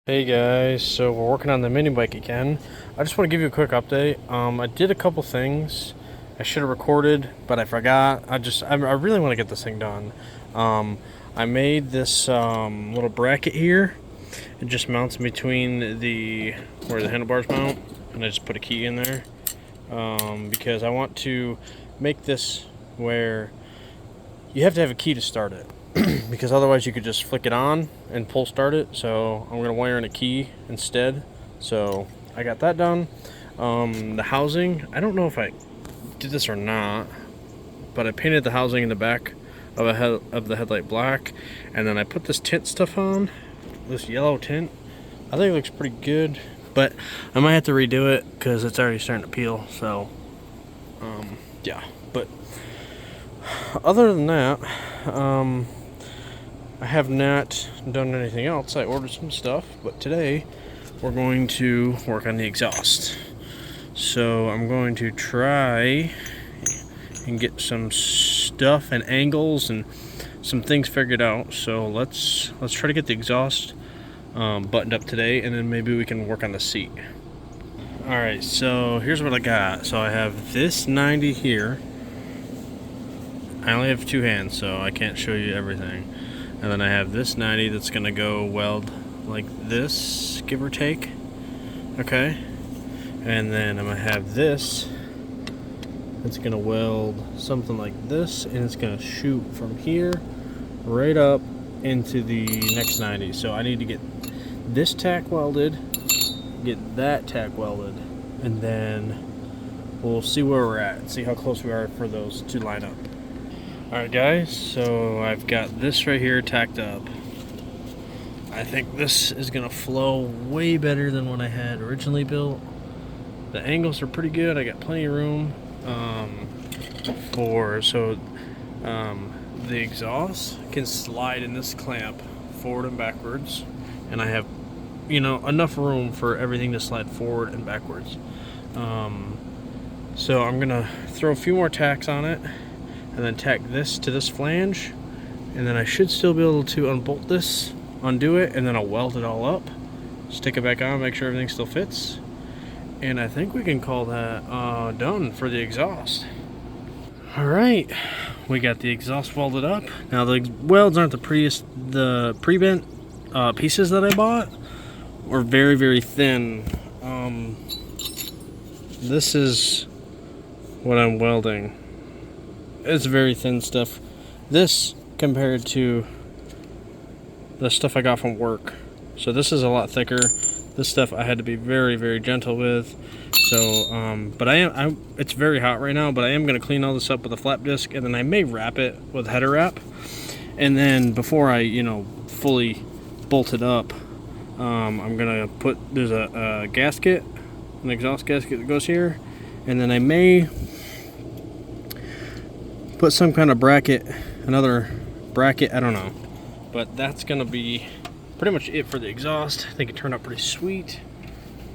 Hey guys, so we're working on the mini bike again. I just want to give you a quick update. I did a couple things I should have recorded, but I forgot. I really want to get this thing done. I made this little bracket here. It just mounts in between where the handlebars mount, and I just put a key in there because I want to make this where you have to have a key to start it. Because otherwise you could just flick it on and pull start it. So I'm going to wire in a key instead. So I got that done. The housing, I don't know if I did this or not, but I painted the housing in the back of the headlight black, and then I put this tint stuff on, this yellow tint. I think it looks pretty good, but I might have to redo it because it's already starting to peel. So yeah, but other than that, I have not done anything else. I ordered some stuff, but today we're going to work on the exhaust. So I'm going to try and get some stuff and angles and some things figured out. So let's try to get the exhaust buttoned up today, and then maybe we can work on the seat. Alright, so here's what I got. So I have this 90 here. I only have two hands, so I can't show you everything. And then I have this 90 that's going to go weld like this, give or take. Okay. And then I'm going to have this that's going to weld something like this, and it's going to shoot from here right up into the next 90. So I need to get this tack welded, get that tack welded, and then we'll see where we're at, see how close we are for those to line up. Alright guys, so I've got this right here tacked up. I think this is going to flow way better than what I had originally built. The angles are pretty good. I got plenty of room the exhaust can slide in this clamp forward and backwards, and I have enough room for everything to slide forward and backwards. So I'm going to throw a few more tacks on it, and then tack this to this flange, and then I should still be able to unbolt this, undo it, and then I'll weld it all up, stick it back on, make sure everything still fits, and I think we can call that done for the exhaust. Alright, we got the exhaust welded up. Now the welds aren't the pre-bent pieces that I bought were very, very thin. This is what I'm welding. It's very thin stuff. This compared to the stuff I got from work. So this is a lot thicker. This stuff I had to be very, very gentle with. So, but it's very hot right now, but I am going to clean all this up with a flap disc, and then I may wrap it with header wrap. And then before I, fully bolt it up, I'm going to there's a gasket, an exhaust gasket that goes here, and then I may put some kind of bracket, another bracket, I don't know, but that's gonna be pretty much it for the exhaust. I think it turned out pretty sweet,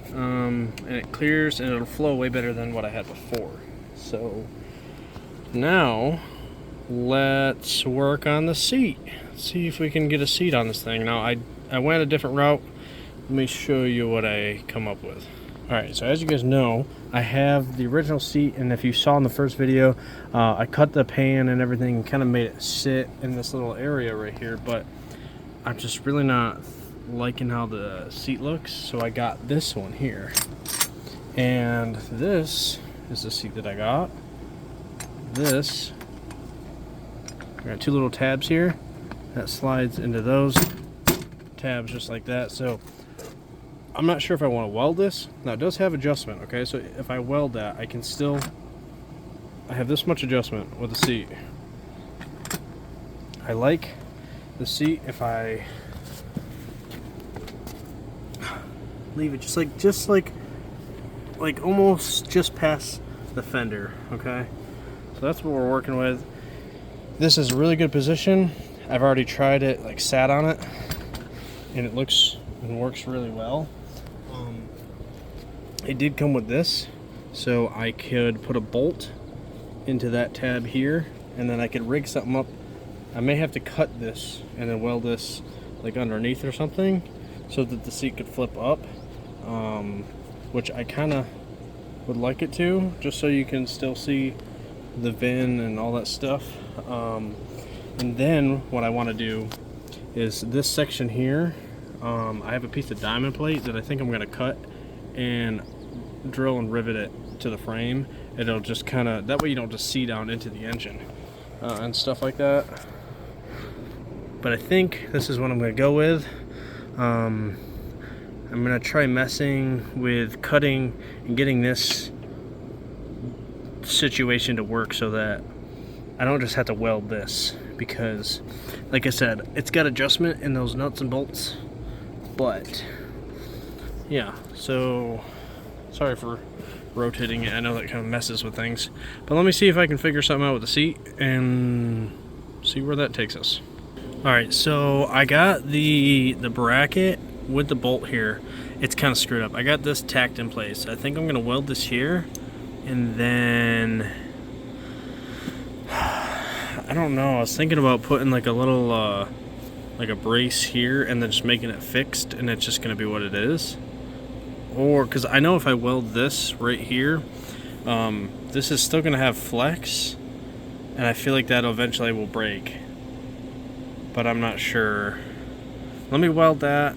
and it clears and it'll flow way better than what I had before. So now let's work on the seat, see if we can get a seat on this thing. Now I went a different route. Let me show you what I come up with. Alright, so as you guys know, I have the original seat, and if you saw in the first video, I cut the pan and everything and kind of made it sit in this little area right here, but I'm just really not liking how the seat looks, so I got this one here. And this is the seat that I got. I got two little tabs here that slides into those tabs just like that. So I'm not sure if I want to weld this. Now it does have adjustment, okay? So if I weld that, I have this much adjustment with the seat. I like the seat if I leave it just like almost just past the fender, okay? So that's what we're working with. This is a really good position. I've already tried it, sat on it, and it looks and works really well. It did come with this, so I could put a bolt into that tab here, and then I could rig something up. I may have to cut this and then weld this underneath or something, so that the seat could flip up, which I kind of would like it to, just so you can still see the VIN and all that stuff. And then what I want to do is this section here, I have a piece of diamond plate that I think I'm going to cut and drill and rivet it to the frame. It'll just kind of, that way you don't just see down into the engine and stuff like that. But I think this is what I'm going to go with. I'm going to try messing with cutting and getting this situation to work so that I don't just have to weld this, because like I said, it's got adjustment in those nuts and bolts. But yeah, so sorry for rotating it. I know that kind of messes with things, but let me see if I can figure something out with the seat and see where that takes us. Alright, so I got the bracket with the bolt here. It's kind of screwed up. I got this tacked in place. I think I'm going to weld this here, and then I don't know, I was thinking about putting like a little like a brace here and then just making it fixed, and it's just going to be what it is. Or, because I know if I weld this right here, this is still going to have flex, and I feel like that eventually will break, but I'm not sure. Let me weld that,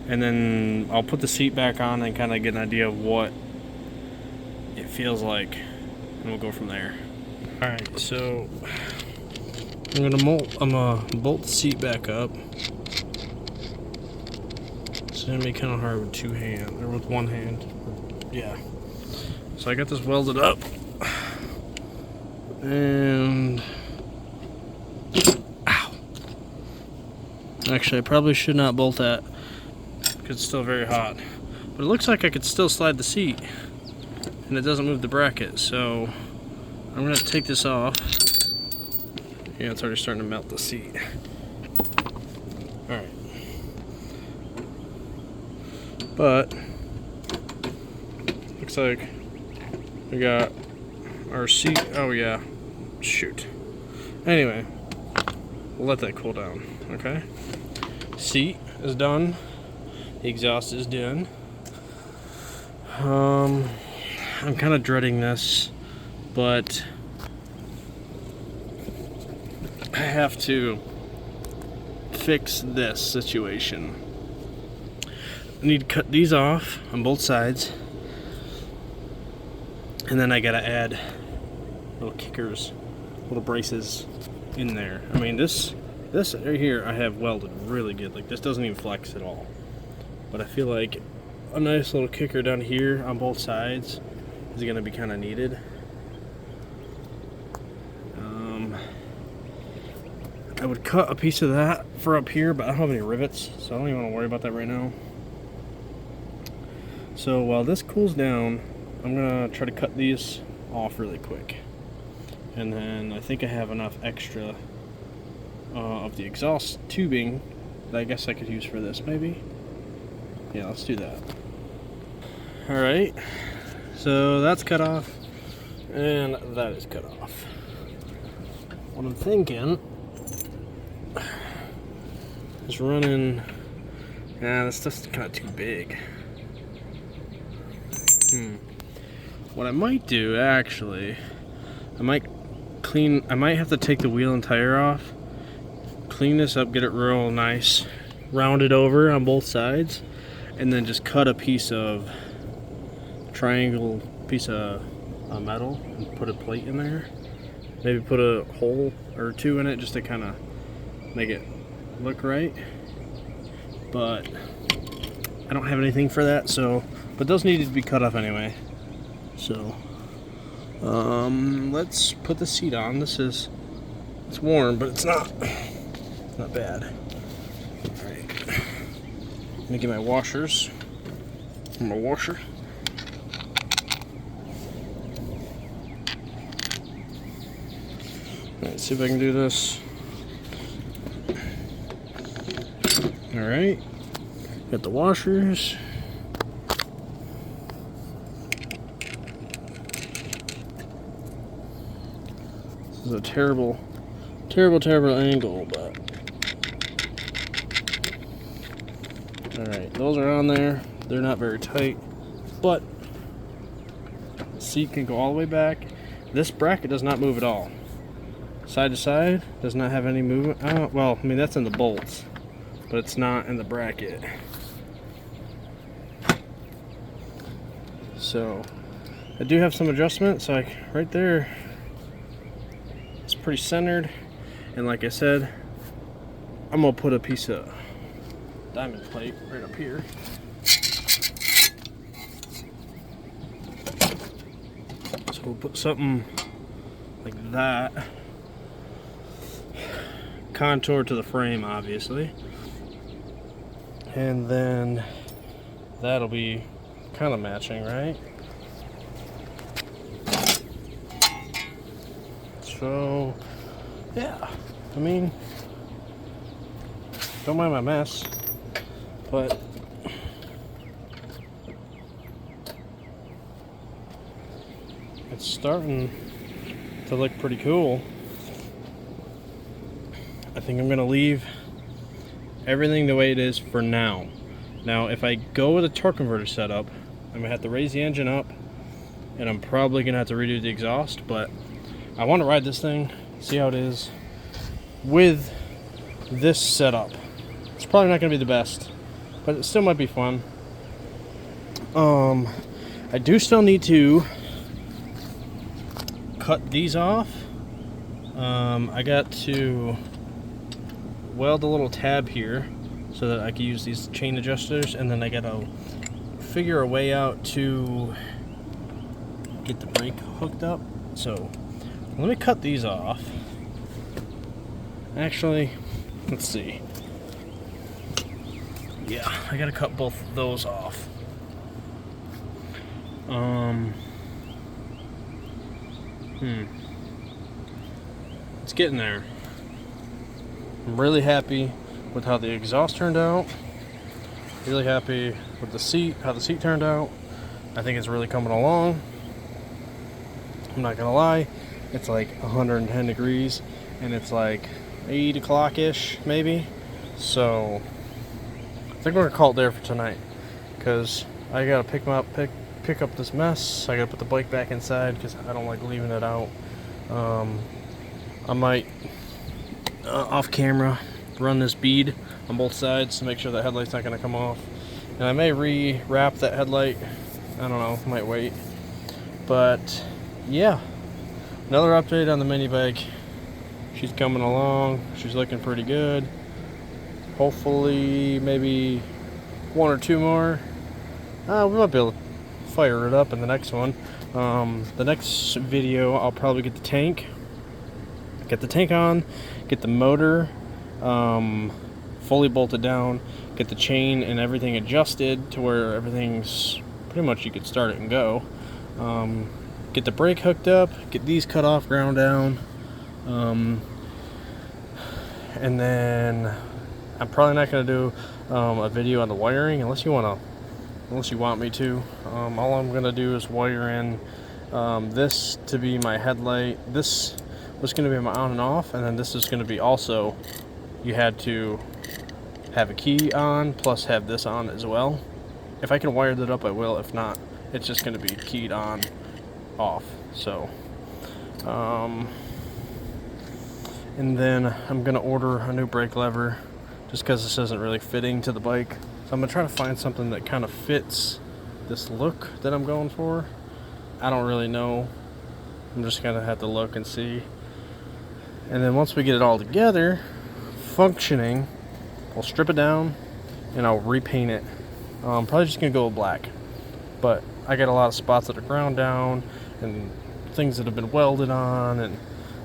and then I'll put the seat back on and kind of get an idea of what it feels like, and we'll go from there. Alright, so I'm gonna bolt the seat back up. It's gonna be kind of hard with two hands, or with one hand. Yeah. So I got this welded up, and ow. Actually, I probably should not bolt that because it's still very hot. But it looks like I could still slide the seat, and it doesn't move the bracket. So I'm gonna take this off. Yeah, it's already starting to melt the seat. Alright. But looks like we got our seat. Oh yeah. Shoot. Anyway, we'll let that cool down. Okay. Seat is done. The exhaust is done. I'm kind of dreading this, but I have to fix this situation. I need to cut these off on both sides, and then I gotta add little kickers, little braces in there. I mean, this right here I have welded really good. Like, this doesn't even flex at all, but I feel like a nice little kicker down here on both sides is gonna be kind of needed. I would cut a piece of that for up here, but I don't have any rivets, so I don't even want to worry about that right now. So while this cools down, I'm gonna try to cut these off really quick, and then I think I have enough extra of the exhaust tubing that I guess I could use for this, maybe. Yeah, let's do that. Alright, so that's cut off, and that is cut off. What I'm thinking is running, this stuff's kind of too big. What I might do, actually, I might have to take the wheel and tire off, clean this up, get it real nice, round it over on both sides, and then just cut a piece of triangle piece of metal and put a plate in there. Maybe put a hole or two in it just to kind of make it look right. But I don't have anything for that, so, but those needed to be cut off anyway. So let's put the seat on. It's warm, but it's not bad. Alright, let me get my washers. My washer. Alright, see if I can do this. Alright, got the washers. This is a terrible angle, but Alright, those are on there. They're not very tight, but the seat can go all the way back. This bracket does not move at all. Side to side, does not have any movement. Well, I mean, that's in the bolts, but it's not in the bracket. So I do have some adjustments, like right there, it's pretty centered. And like I said, I'm gonna put a piece of diamond plate right up here. So we'll put something like that, contour to the frame obviously, and then that'll be kind of matching, right? So yeah, I mean, don't mind my mess, but it's starting to look pretty cool. I think I'm gonna leave everything the way it is for now. Now, if I go with a torque converter setup, I'm gonna have to raise the engine up, and I'm probably gonna have to redo the exhaust, but I want to ride this thing, see how it is with this setup. It's probably not gonna be the best, but it still might be fun. I do still need to cut these off. I got to weld a little tab here so that I can use these chain adjusters, and then I gotta figure a way out to get the brake hooked up. So let me cut these off. Actually, let's see. Yeah, I gotta cut both of those off. It's getting there. I'm really happy with how the exhaust turned out. Really happy with the seat, how the seat turned out. I think it's really coming along. I'm not gonna lie, it's like 110 degrees and it's like 8 o'clock-ish maybe. So I think we're gonna call it there for tonight, because I gotta pick up this mess. I gotta put the bike back inside because I don't like leaving it out. I might off camera run this bead on both sides to make sure the headlight's not going to come off, and I may re-wrap that headlight. I don't know, might wait. But yeah, another update on the mini bike. She's coming along, she's looking pretty good. Hopefully maybe one or two more. We might be able to fire it up in the next one. The next video I'll probably get the tank on, get the motor fully bolted down, get the chain and everything adjusted to where everything's pretty much you could start it and go. Get the brake hooked up, get these cut off, ground down, and then I'm probably not going to do a video on the wiring unless you want me to. All I'm going to do is wire in this to be my headlight. This was going to be my on and off, and then this is going to be also, you had to have a key on plus have this on as well. If I can wire that up, I will. If not, it's just going to be keyed on, off. So and then I'm going to order a new brake lever just because this isn't really fitting to the bike. So I'm going to try to find something that kind of fits this look that I'm going for. I don't really know. I'm just going to have to look and see. And then once we get it all together, functioning, I'll strip it down and I'll repaint it. Probably just going to go with black. But I got a lot of spots that are ground down and things that have been welded on and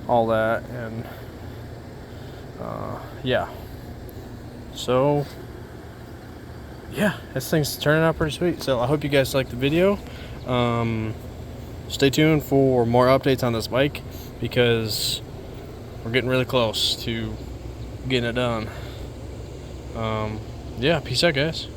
all that. And yeah. So yeah, this thing's turning out pretty sweet. So I hope you guys liked the video. Stay tuned for more updates on this bike because we're getting really close to getting it done. Yeah, peace out, guys.